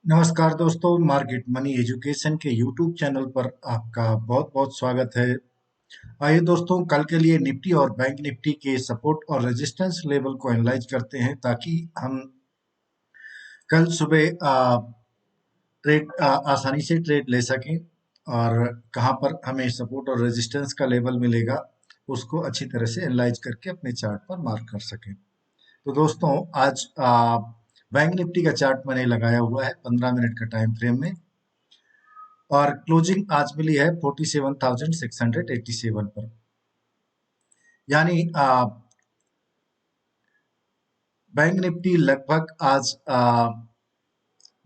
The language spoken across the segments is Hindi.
नमस्कार दोस्तों, मार्केट मनी एजुकेशन के यूट्यूब चैनल पर आपका बहुत बहुत स्वागत है। आइए दोस्तों, कल के लिए निफ्टी और बैंक निफ्टी के सपोर्ट और रेजिस्टेंस लेवल को एनालाइज करते हैं ताकि हम कल सुबह आसानी से ट्रेड ले सकें और कहां पर हमें सपोर्ट और रेजिस्टेंस का लेवल मिलेगा उसको अच्छी तरह से एनालाइज करके अपने चार्ट पर मार्क कर सकें। तो दोस्तों, आज बैंक निफ्टी का चार्ट मैंने लगाया हुआ है 15 मिनट का टाइम फ्रेम में और क्लोजिंग आज मिली है 47,687 पर। यानी बैंक निफ्टी लगभग आज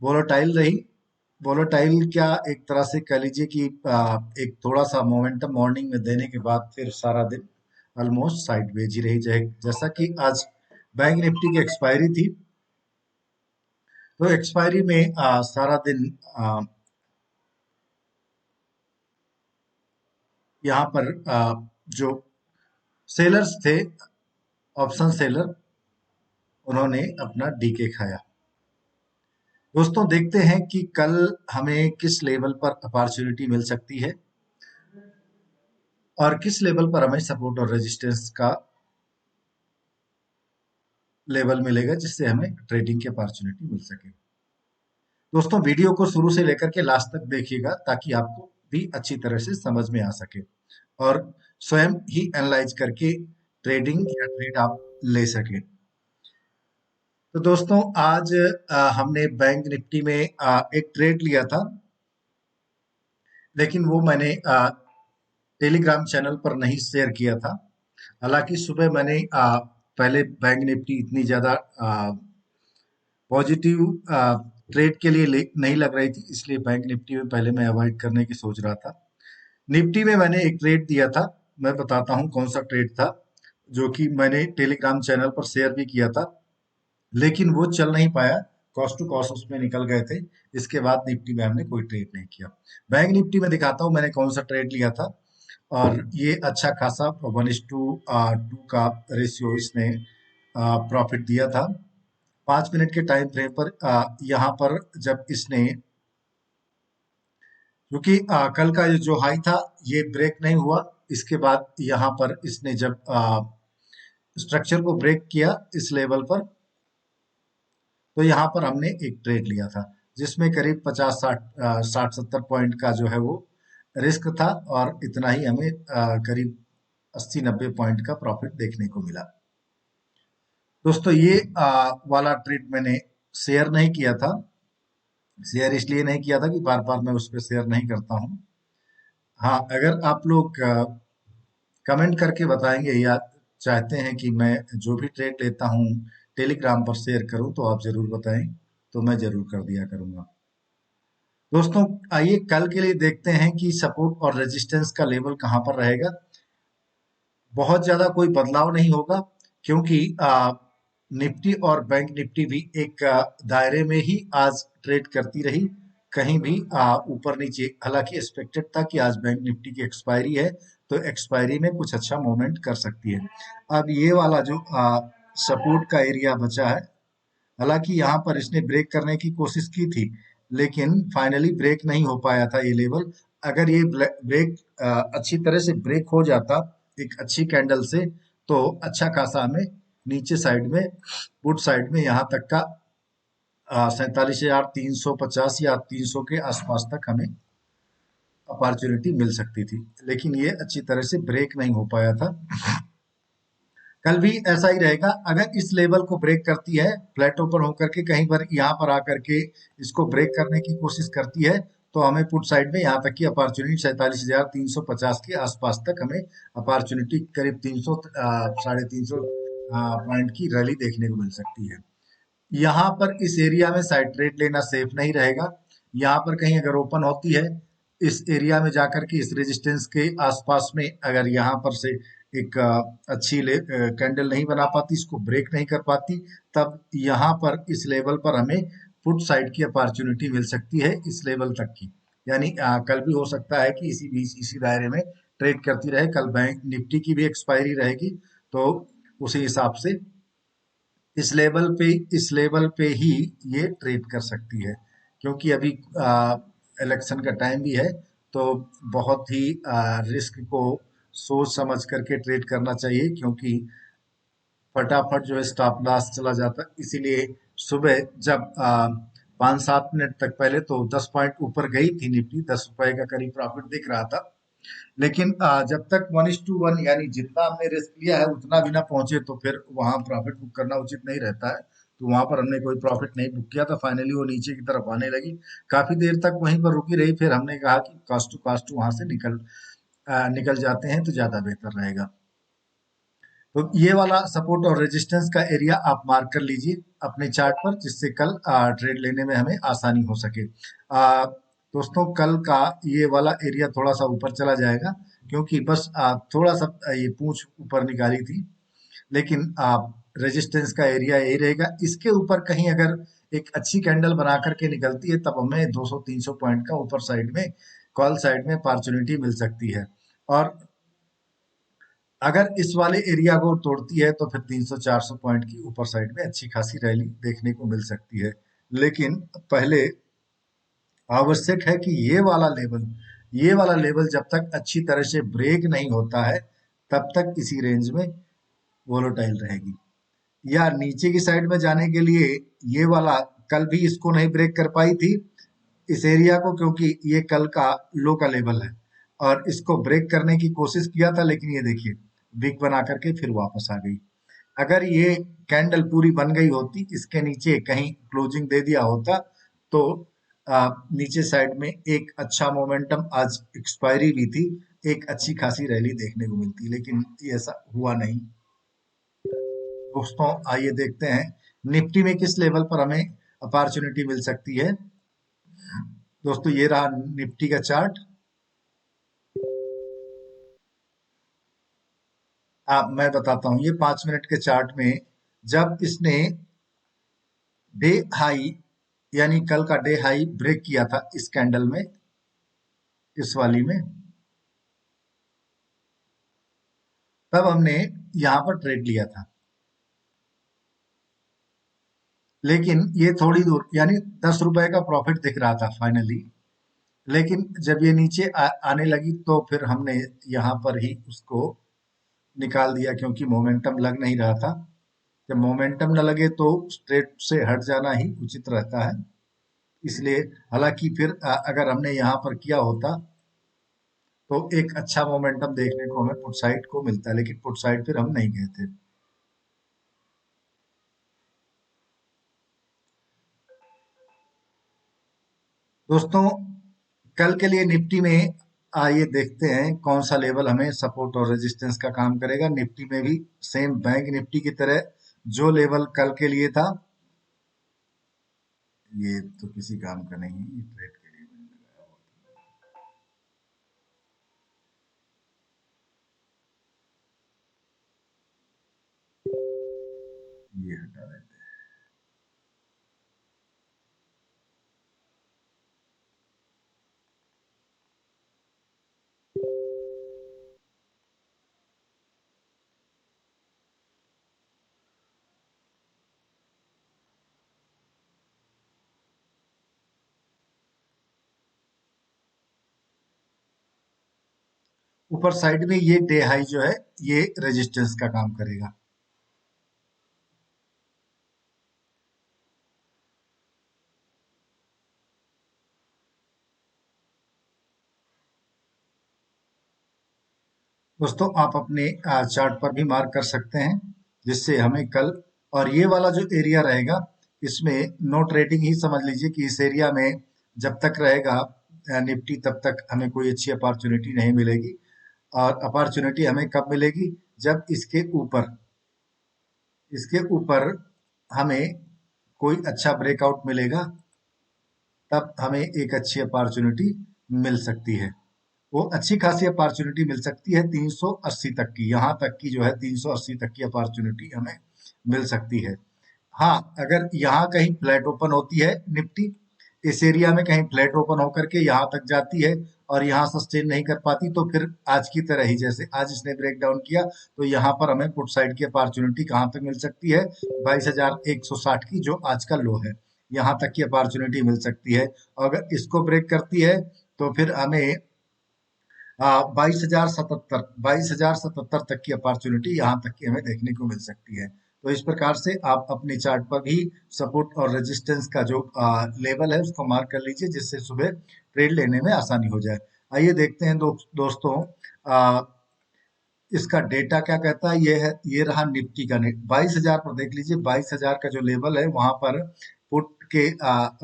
वोलेटाइल रही। वोलेटाइल क्या, एक तरह से कह लीजिए कि एक थोड़ा सा मोमेंटम मॉर्निंग में देने के बाद फिर सारा दिन ऑलमोस्ट साइडवेज ही रही। जैसा कि आज बैंक निफ्टी की एक्सपायरी थी, तो एक्सपायरी में सारा दिन यहाँ पर जो सेलर्स थे, ऑप्शन सेलर, उन्होंने अपना डीके खाया। दोस्तों, देखते हैं कि कल हमें किस लेवल पर अपॉर्चुनिटी मिल सकती है और किस लेवल पर हमें सपोर्ट और रेजिस्टेंस का लेवल मिलेगा जिससे हमें ट्रेडिंग की अपॉर्चुनिटी मिल सके। दोस्तों, वीडियो को शुरू से लेकर के लास्ट तक देखिएगा ताकि आपको भी अच्छी तरह से समझ में आ सके और स्वयं ही एनालाइज करके ट्रेडिंग या ट्रेड आप ले सके। तो दोस्तों, आज हमने बैंक निफ्टी में एक ट्रेड लिया था, लेकिन वो मैंने टेलीग्राम चैनल पर नहीं शेयर किया था। हालांकि सुबह मैंने पहले बैंक निफ्टी इतनी ज़्यादा पॉजिटिव ट्रेड के लिए नहीं लग रही थी, इसलिए बैंक निफ्टी में पहले मैं अवॉइड करने की सोच रहा था। निफ्टी में मैंने एक ट्रेड दिया था, मैं बताता हूँ कौन सा ट्रेड था, जो कि मैंने टेलीग्राम चैनल पर शेयर भी किया था, लेकिन वो चल नहीं पाया। कॉस्ट टू कॉस्ट उसमें निकल गए थे। इसके बाद निफ्टी में हमने कोई ट्रेड नहीं किया। बैंक निफ्टी में दिखाता हूँ मैंने कौन सा ट्रेड लिया था और ये अच्छा खासा 1:2 का रेशियो इसने प्रॉफिट दिया था। 5 मिनट के टाइम फ्रेम पर यहाँ पर जब इसने, क्योंकि कल का ये जो हाई था ये ब्रेक नहीं हुआ, इसके बाद यहाँ पर इसने जब स्ट्रक्चर को ब्रेक किया इस लेवल पर, तो यहाँ पर हमने एक ट्रेड लिया था जिसमें करीब 50-60-70 पॉइंट का जो है वो रिस्क था और इतना ही हमें करीब 80-90 पॉइंट का प्रॉफिट देखने को मिला। दोस्तों, ये वाला ट्रेड मैंने शेयर नहीं किया था। शेयर इसलिए नहीं किया था कि बार बार मैं उस पर शेयर नहीं करता हूँ। हाँ, अगर आप लोग कमेंट करके बताएंगे या चाहते हैं कि मैं जो भी ट्रेड लेता हूँ टेलीग्राम पर शेयर करूँ तो आप जरूर बताएं, तो मैं जरूर कर दिया करूँगा। दोस्तों, आइए कल के लिए देखते हैं कि सपोर्ट और रेजिस्टेंस का लेवल कहाँ पर रहेगा। बहुत ज़्यादा कोई बदलाव नहीं होगा क्योंकि निफ्टी और बैंक निफ्टी भी एक दायरे में ही आज ट्रेड करती रही, कहीं भी ऊपर नीचे। हालांकि एक्सपेक्टेड था कि आज बैंक निफ्टी की एक्सपायरी है, तो एक्सपायरी में कुछ अच्छा मूवमेंट कर सकती है। अब ये वाला जो सपोर्ट का एरिया बचा है, हालांकि यहाँ पर इसने ब्रेक करने की कोशिश की थी, लेकिन फाइनली ब्रेक नहीं हो पाया था ये लेवल। अगर ये ब्रेक अच्छी तरह से ब्रेक हो जाता एक अच्छी कैंडल से, तो अच्छा खासा हमें नीचे साइड में, पुट साइड में यहाँ तक का 47,350 या 300 के आसपास तक हमें अपॉर्चुनिटी मिल सकती थी, लेकिन ये अच्छी तरह से ब्रेक नहीं हो पाया था। कल भी ऐसा ही रहेगा। अगर इस लेवल को ब्रेक करती है, फ्लैट ओपन होकर के कहीं पर यहाँ पर आकर के इसको ब्रेक करने की कोशिश करती है, तो हमें पुट साइड में यहाँ तक की अपॉर्चुनिटी 47,350 के आसपास तक हमें अपॉर्चुनिटी करीब 300 350 पॉइंट की रैली देखने को मिल सकती है। यहाँ पर इस एरिया में साइड ट्रेड लेना सेफ नहीं रहेगा। यहाँ पर कहीं अगर ओपन होती है इस एरिया में जाकर के इस रेजिस्टेंस के आसपास में, अगर यहाँ पर से एक अच्छी कैंडल नहीं बना पाती, इसको ब्रेक नहीं कर पाती, तब यहाँ पर इस लेवल पर हमें पुट साइड की अपॉर्चुनिटी मिल सकती है इस लेवल तक की। यानी कल भी हो सकता है कि इसी बीच इसी दायरे में ट्रेड करती रहे। कल बैंक निफ्टी की भी एक्सपायरी रहेगी, तो उसी हिसाब से इस लेवल पे ही ये ट्रेड कर सकती है। क्योंकि अभी इलेक्शन का टाइम भी है, तो बहुत ही रिस्क को सोच समझ करके ट्रेड करना चाहिए, क्योंकि फटाफट जो है स्टॉप लॉस चला जाता है। इसीलिए सुबह जब 5-7 मिनट तक पहले तो 10 पॉइंट ऊपर गई थी निफ्टी, 10 रुपए का करीब प्रॉफिट दिख रहा था। लेकिन जब तक 1:1 यानी जितना हमने रिस्क लिया है उतना भी ना पहुंचे तो फिर वहां प्रॉफिट बुक करना उचित नहीं रहता है। तो वहां पर हमने कोई प्रॉफिट नहीं बुक किया था। फाइनली वो नीचे की तरफ आने लगी, काफी देर तक वहीं पर रुकी रही, फिर हमने कहा कि कॉस्ट टू कॉस्ट वहां से निकल जाते हैं तो ज्यादा बेहतर रहेगा। तो ये वाला सपोर्ट और रेजिस्टेंस का एरिया आप मार्क कर लीजिए अपने चार्ट पर, जिससे कल ट्रेड लेने में हमें आसानी हो सके। दोस्तों, कल का ये वाला एरिया थोड़ा सा ऊपर चला जाएगा, क्योंकि बस थोड़ा सा ये पूंछ ऊपर निकाली थी, लेकिन रेजिस्टेंस का एरिया यही रहेगा। इसके ऊपर कहीं अगर एक अच्छी कैंडल बना करके निकलती है, तब हमें 200-300 पॉइंट का ऊपर साइड में, कॉल साइड में अपॉर्चुनिटी मिल सकती है। और अगर इस वाले एरिया को तोड़ती है तो फिर 300-400 पॉइंट की ऊपर साइड में अच्छी खासी रैली देखने को मिल सकती है। लेकिन पहले आवश्यक है कि ये वाला लेवल जब तक अच्छी तरह से ब्रेक नहीं होता है, तब तक इसी रेंज में वोलेटाइल रहेगी। या नीचे की साइड में जाने के लिए ये वाला, कल भी इसको नहीं ब्रेक कर पाई थी इस एरिया को, क्योंकि ये कल का लो का लेवल है, और इसको ब्रेक करने की कोशिश किया था, लेकिन ये देखिए वीक बना करके फिर वापस आ गई। अगर ये कैंडल पूरी बन गई होती, इसके नीचे कहीं क्लोजिंग दे दिया होता, तो नीचे साइड में एक अच्छा मोमेंटम, आज एक्सपायरी भी थी, एक अच्छी खासी रैली देखने को मिलती, लेकिन ये ऐसा हुआ नहीं। दोस्तों, आइए देखते हैं निफ्टी में किस लेवल पर हमें अपॉर्चुनिटी मिल सकती है। दोस्तों, ये रहा निफ्टी का चार्ट। मैं बताता हूँ, ये 5 मिनट के चार्ट में जब इसने डे हाई, यानी कल का डे हाई ब्रेक किया था इस कैंडल में, इस वाली में, तब हमने यहां पर ट्रेड लिया था। लेकिन ये थोड़ी दूर, यानी 10 रुपए का प्रॉफिट दिख रहा था फाइनली, लेकिन जब ये नीचे आने लगी तो फिर हमने यहाँ पर ही उसको निकाल दिया, क्योंकि मोमेंटम लग नहीं रहा था। जब मोमेंटम न लगे तो ट्रेड से हट जाना ही उचित रहता है। इसलिए हालांकि फिर अगर हमने यहाँ पर किया होता तो एक अच्छा मोमेंटम देखने को हमें पुट साइड को मिलता है, लेकिन पुट साइड फिर हम नहीं गए थे। दोस्तों, कल के लिए निफ्टी में आइए देखते हैं कौन सा लेवल हमें सपोर्ट और रेजिस्टेंस का काम करेगा। निफ्टी में भी सेम बैंक निफ्टी की तरह जो लेवल कल के लिए था, ये तो किसी काम का नहीं है, ये ट्रेड के लिए मैंने लगाया हुआ। ये हटा देते हैं। ऊपर साइड में ये डे हाई जो है, ये रेजिस्टेंस का काम करेगा। दोस्तों, आप अपने चार्ट पर भी मार्क कर सकते हैं, जिससे हमें कल, और ये वाला जो एरिया रहेगा, इसमें नो ट्रेडिंग ही समझ लीजिए कि इस एरिया में जब तक रहेगा निफ्टी, तब तक हमें कोई अच्छी अपॉर्चुनिटी नहीं मिलेगी। और अपॉर्चुनिटी हमें कब मिलेगी? जब इसके ऊपर हमें कोई अच्छा ब्रेकआउट मिलेगा, तब हमें एक अच्छी अपॉर्चुनिटी मिल सकती है। वो अच्छी खासी अपॉर्चुनिटी मिल सकती है 380 तक की, यहाँ तक की जो है 380 तक की अपॉर्चुनिटी हमें मिल सकती है। हाँ, अगर यहाँ कहीं फ्लैट ओपन होती है निफ्टी, इस एरिया में कहीं फ्लैट ओपन होकर के यहाँ तक जाती है और यहाँ सस्टेन नहीं कर पाती, तो फिर आज की तरह ही, जैसे आज इसने ब्रेक डाउन किया, तो यहाँ पर हमें पुट साइड की अपॉर्चुनिटी कहाँ तक मिल सकती है? 22,160 की, जो आज का लो है। यहाँ तक की अपॉर्चुनिटी मिल सकती है। अगर इसको ब्रेक करती है तो फिर हमें 22,077 तक की अपॉर्चुनिटी यहाँ तक की हमें देखने को मिल सकती है। तो इस प्रकार से आप अपने चार्ट पर भी सपोर्ट और रेजिस्टेंस का जो लेवल है उसको मार्क कर लीजिए, जिससे सुबह ट्रेड लेने में आसानी हो जाए। आइए देखते हैं दोस्तों, इसका डेटा क्या कहता है। ये रहा निफ्टी का नेट 22,000 पर देख लीजिए। 22,000 का जो लेवल है वहां पर पुट के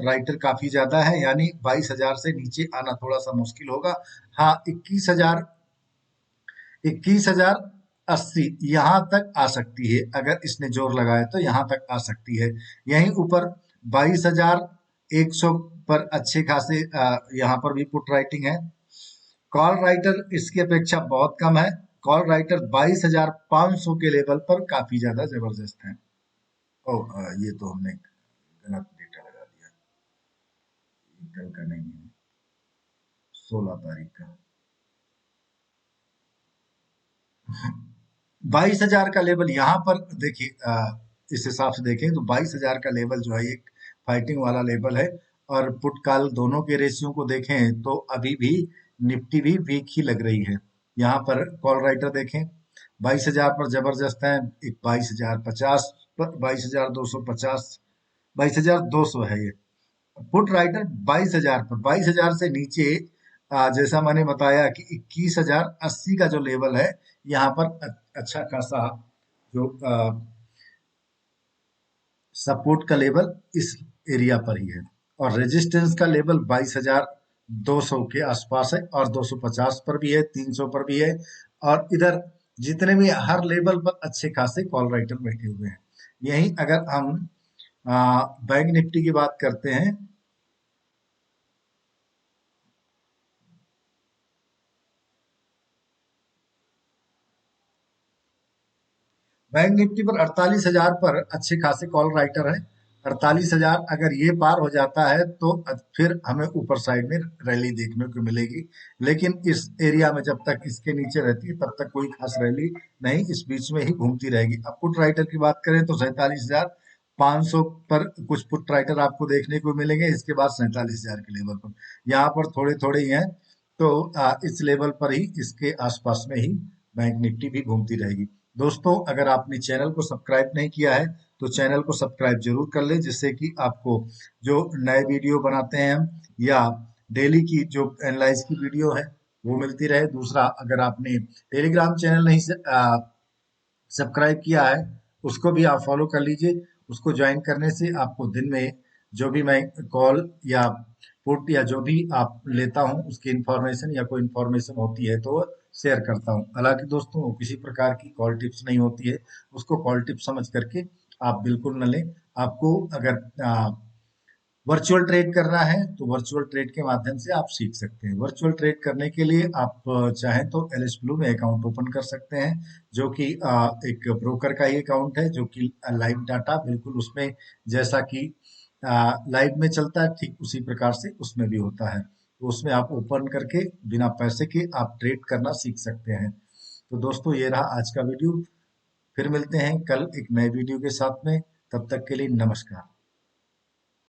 राइटर काफी ज्यादा है, यानी 22,000 से नीचे आना थोड़ा सा मुश्किल होगा। हाँ, 21,080 यहाँ तक आ सकती है। अगर इसने जोर लगाया तो यहाँ तक आ सकती है। यहीं ऊपर 22,100 पर अच्छे खासे यहाँ पर भी पुट राइटिंग है। कॉल राइटर इसकी अपेक्षा बहुत कम है। कॉल राइटर 22,500 के लेवल पर काफी ज्यादा जबरदस्त है। ये तो हमने गलत डेटा लगा दिया। कल का नहीं है, 16 तारीख का। 22,000 का लेवल यहाँ पर देखिए, इस हिसाब से देखें तो 22,000 का लेवल जो है एक फाइटिंग वाला लेवल है। और पुट कॉल दोनों के रेशियो को देखें तो अभी भी निफ्टी भी वीक ही लग रही है। यहाँ पर कॉल राइटर देखें, 22,000 पर जबरदस्त है। एक 22,050 पर, 22,250, 22,200 है ये। पुट राइटर 22,000 पर, 22,000 से नीचे जैसा मैंने बताया कि 21,080 का जो लेवल है यहाँ पर अच्छा खासा जो सपोर्ट का लेवल इस एरिया पर ही है। और रेजिस्टेंस का लेवल 22,200 के आसपास है, और 250 पर भी है, 300 पर भी है। और इधर जितने भी हर लेवल पर अच्छे खासे कॉल राइटर बैठे हुए हैं। यही अगर हम बैंक निफ्टी की बात करते हैं, बैंक निफ्टी पर 48,000 पर अच्छे खासे कॉल राइटर है। 48,000 अगर ये पार हो जाता है तो फिर हमें ऊपर साइड में रैली देखने को मिलेगी। लेकिन इस एरिया में जब तक इसके नीचे रहती है तब तक कोई खास रैली नहीं, इस बीच में ही घूमती रहेगी। अब पुट राइटर की बात करें तो 47,500 पर कुछ पुट राइटर आपको देखने को मिलेंगे। इसके बाद 47,000 के लेवल पर, यहाँ पर थोड़े थोड़े ही हैं। तो इस लेवल पर ही, इसके आसपास में ही बैंक निफ्टी भी घूमती रहेगी। दोस्तों, अगर आपने चैनल को सब्सक्राइब नहीं किया है तो चैनल को सब्सक्राइब जरूर कर ले, जिससे कि आपको जो नए वीडियो बनाते हैं हम, या डेली की जो एनालाइज की वीडियो है वो मिलती रहे। दूसरा, अगर आपने टेलीग्राम चैनल नहीं सब्सक्राइब किया है उसको भी आप फॉलो कर लीजिए। उसको ज्वाइन करने से आपको दिन में जो भी मैं कॉल या पुट या जो भी आप लेता हूँ उसकी इंफॉर्मेशन या कोई इंफॉर्मेशन होती है तो शेयर करता हूँ। हालांकि दोस्तों, वो किसी प्रकार की कॉल टिप्स नहीं होती है, उसको कॉल टिप्स समझ करके आप बिल्कुल न लें। आपको अगर वर्चुअल ट्रेड करना है तो वर्चुअल ट्रेड के माध्यम से आप सीख सकते हैं। वर्चुअल ट्रेड करने के लिए आप चाहें तो एलएस ब्लू में अकाउंट ओपन कर सकते हैं, जो कि एक ब्रोकर का ही अकाउंट है, जो कि लाइव डाटा बिल्कुल उसमें जैसा कि लाइव में चलता है ठीक उसी प्रकार से उसमें भी होता है। तो उसमें आप ओपन करके बिना पैसे के आप ट्रेड करना सीख सकते हैं। तो दोस्तों, ये रहा आज का वीडियो। फिर मिलते हैं कल एक नए वीडियो के साथ में। तब तक के लिए नमस्कार।